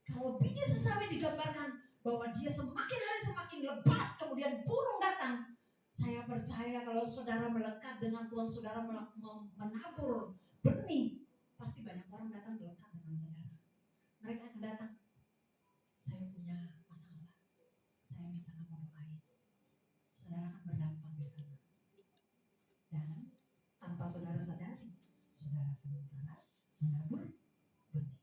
Kalau biji sesawi digambarkan bahwa dia semakin hari semakin lebat, kemudian burung datang. Saya percaya kalau saudara melekat dengan Tuhan, saudara menabur benih, pasti banyak orang datang melekat dengan saudara. Mereka akan datang. Saya punya masalah. Saya minta kamu doain. Saudara akan berdampak di sana. Dan tanpa saudara sadari, saudara sementara menabur benih.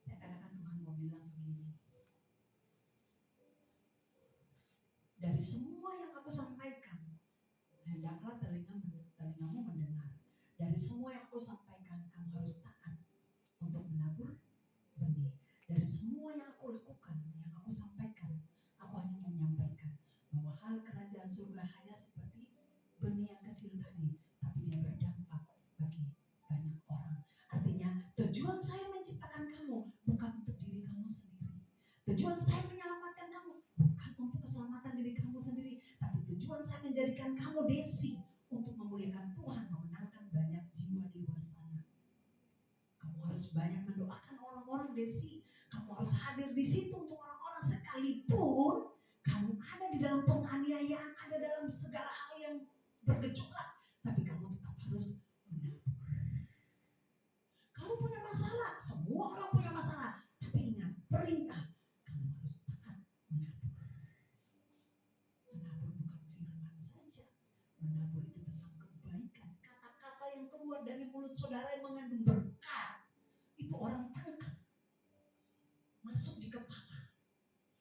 Saya katakan Tuhan mau bilang begini. Dari semua yang aku sampaikan, hendaklah telingamu mendengar. Dari semua yang aku sampaikan, kamu harus taat untuk menabur benih. Dari semua yang aku lakukan, yang aku sampaikan, aku hanya menyampaikan bahwa hal kerajaan surga hanya seperti benih yang kecil tadi, tapi dia berdampak bagi banyak orang. Artinya tujuan saya menciptakan kamu bukan untuk diri kamu sendiri. Tujuan saya menyelamatkan kamu bukan untuk keselamatan diri kamu sendiri, tapi tujuan saya menjadikan kamu desi untuk memuliakan Tuhan, memenangkan banyak jiwa di luar sana. Kamu harus banyak mendoakan orang-orang desi. Kamu harus hadir di situ untuk orang-orang sekalipun kamu ada di dalam penganiayaan, ada dalam segala hal yang bergejolak, tapi kamu tetap harus menabur. Kamu punya masalah, semua orang punya masalah, tapi ingat perintah, kamu harus taat menabur. Menabur bukan firman saja, menabur itu tentang kebaikan. Kata-kata yang keluar dari mulut saudara yang mengandung berkat, itu orang tangkap, masuk di kepala,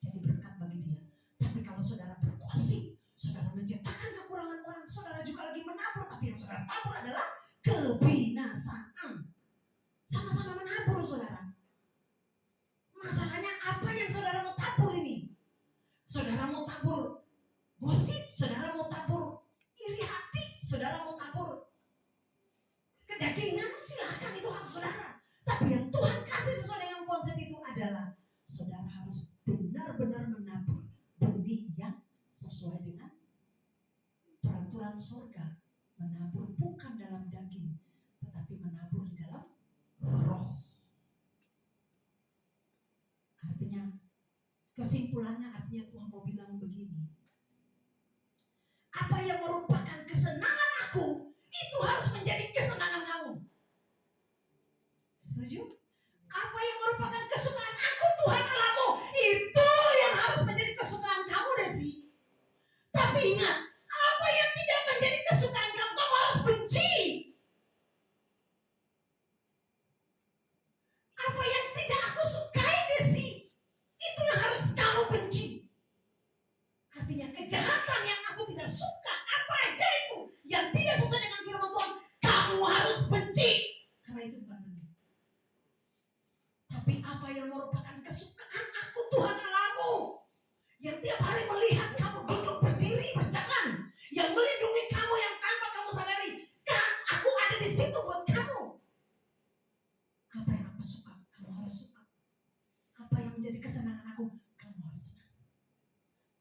jadi berkat bagi dia. Tapi kalau saudara berkuasa, saudara menciptakan kekurangan orang, saudara juga lagi menabur, tapi yang saudara tabur adalah kebinasaan. Sama-sama menabur saudara. Masalahnya apa yang saudara mau tabur ini? Saudara mau tabur gosip, saudara mau tabur iri hati, saudara mau tabur kedagingan, silahkan, itu hak saudara. Tapi yang Tuhan kasih sesuai dengan konsep itu adalah saudara harus benar-benar menabur benih yang sesuai dengan peraturan surga. Menabur bukan dalam daging, tetapi menabur di dalam roh. Artinya, kesimpulannya artinya Tuhan mau bilang begini. Apa yang merupakan kesenangan aku, itu harus menjadi kesenangan kamu. Setuju? Apa yang merupakan kesukaan aku, Tuhan Allahmu, itu yang harus menjadi kesukaan kamu, Desi. Tapi ingat, apa yang tidak menjadi kesukaan kamu, kamu harus benci. Apa yang tidak aku sukai, Desi, itu yang harus kamu benci. Artinya kejahatan yang aku tidak suka, apa aja itu yang tidak sesuai dengan firman Tuhan, kamu harus benci. Karena itu bukan benar. Tapi apa yang merupakan kesukaan aku, Tuhan Allahmu, yang tiap hari melihat kamu duduk, berdiri, berjalan, yang melindungi kamu, yang tanpa kamu sadari, aku ada di situ buat kamu. Apa yang aku suka, kamu harus suka. Apa yang menjadi kesenangan aku, kamu harus senang.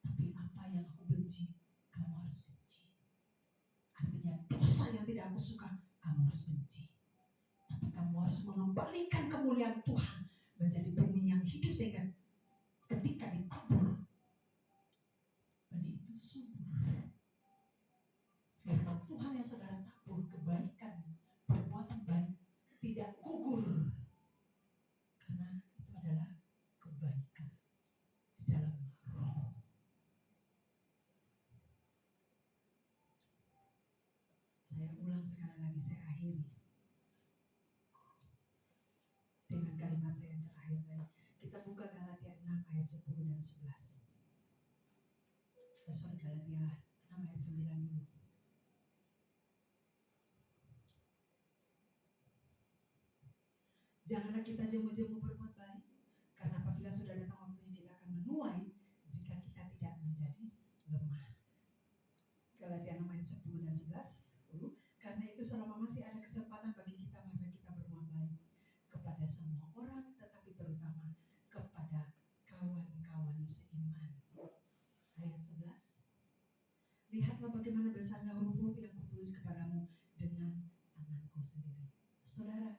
Tapi apa yang aku benci, kamu harus benci. Artinya dosa yang tidak aku suka, kamu harus benci. Tapi kamu harus mengembalikan kemuliaan Tuhan menjadi benih yang hidup, sehingga ketika ditabur, benih itu subur. Firman Tuhan yang saudara tabur, kebaikan, perbuatan baik, tidak gugur. Karena itu adalah kebaikan di dalam roh. Saya ulang sekali lagi, saya akhiri dengan kalimat saya yang terakhir tadi. Kita buka Galatia 6 ayat 10 dan 11. Galatia 6 ayat 9 dulu. Janganlah kita jemu-jemu berbuat baik, karena apabila sudah datang waktunya kita akan menuai jika kita tidak menjadi lemah. Galatia 6 ayat 10 dan 11. Karena itu selama masih ada kesempatan bagi kita, maka kita berbuat baik kepada semua orang, tetapi terutama kepada kawan-kawan seiman. Ayat 11. Lihatlah bagaimana besarnya huruf-huruf yang kutulis kepadamu dengan tanganku sendiri. Saudara,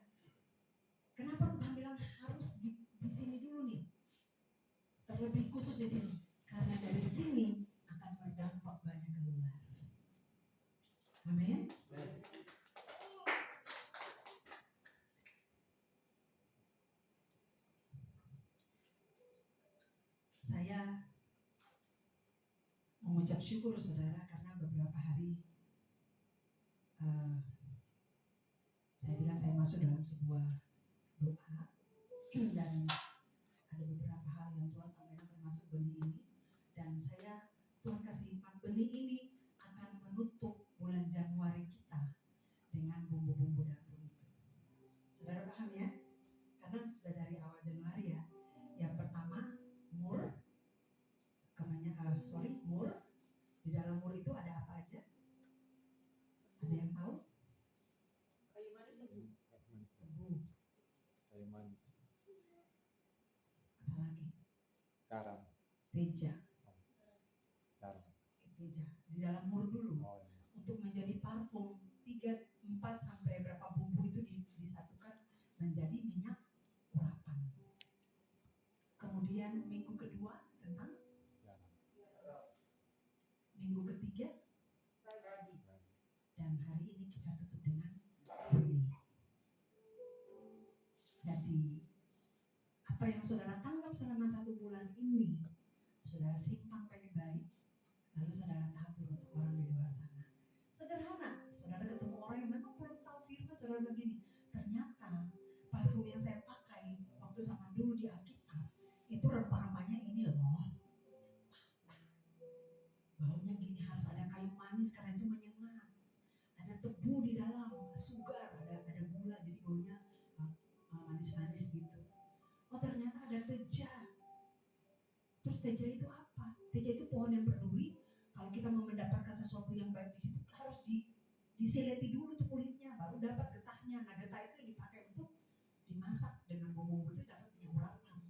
kenapa Tuhan bilang harus di sini dulu nih? Terlebih khusus di sini, karena dari sini akan berdampak banyak keluar. Amin. Saya mengucap syukur saudara karena beberapa hari saya bilang saya masuk dalam sebuah doa dan ada beberapa hal yang Tuhan sampaikan termasuk benih ini, dan Tuhan kasih hikmat benih ini akan menutup bulan Januari kita dengan bumbu-bumbu dapur itu. Saudara paham ya? Karena sudah dari awal Januari ya. Yang pertama mur. Di dalam mur itu ada apa aja? Ada yang tahu? Tebu. Kayu manis. Apa lagi? Garam. Teja. Garam. Teja. Di dalam mur dulu. Oh, ya. Untuk menjadi parfum 3, 4 sampai berapa bumbu itu disatukan menjadi minyak urapan. Kemudian minggu kedua tentang minggu ketiga, dan hari ini kita tutup dengan benih. Jadi apa yang saudara tangkap selama 1 bulan ini, saudara simpan baik-baik, lalu saudara tabur untuk orang di luar sana. Sederhana, saudara ketemu orang yang memang belum tahu firman, saudara begini, ternyata parfum yang saya pakai waktu zaman dulu di Alkitab itu rempah-rempahnya ini loh, baunya gini, harus ada kayu manis karena itu menyengat, ada tebu di dalam, sugar, ada gula, jadi baunya manis-manis gitu. Oh ternyata ada teja. Terus teja itu apa? Teja itu pohon yang berduri. Kalau kita mau mendapatkan sesuatu yang baik di situ harus disileti dulu tuh kulitnya, baru dapat getahnya. Nah getah itu yang dipakai untuk dimasak dengan bumbu itu, dapat minyak urapan.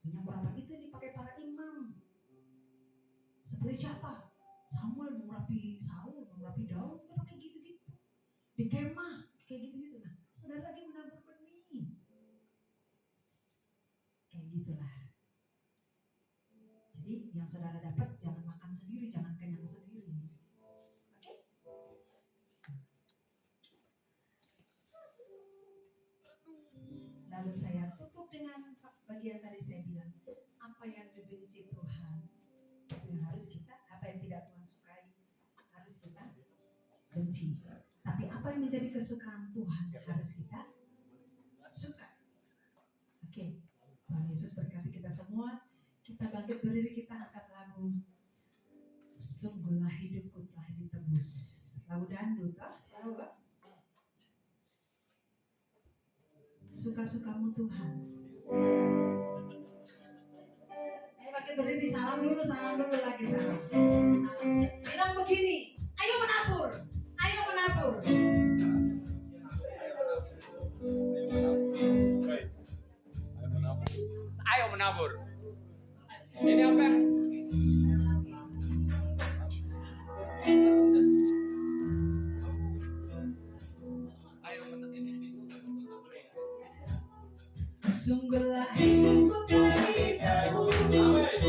Minyak urapan itu yang dipakai para imam. Seperti siapa? Samuel mengurapi Saul, mengurapi Daud, dia pakai gitu-gitu. Di kemah kayak gitu-gitu. Nah, saudara lagi menabur benih. Kayak gitulah. Jadi yang saudara dapat jangan makan sendiri, jangan kenyang sendiri. Oke? Lalu saya tutup dengan bagian tadi saya bilang, apa yang dibenci Tuhan yang harus kita, apa yang tidak Tuhan sukai harus kita benci. Tapi apa yang menjadi kesukaan Tuhan harus kita suka. Oke. Tuhan Yesus berkati kita semua. Kita bangkit berdiri, kita angkat lagu Sungguhlah hidupku telah ditebus. Laudan duta, tahu gak? Suka-sukamu Tuhan. Pakai berdiri, salam dulu lagi, salam. Bilang begini, ayo menabur. Ayo menabur. Ini apa? Ayo menabur. Sungguhlah hidupku telah ditebus.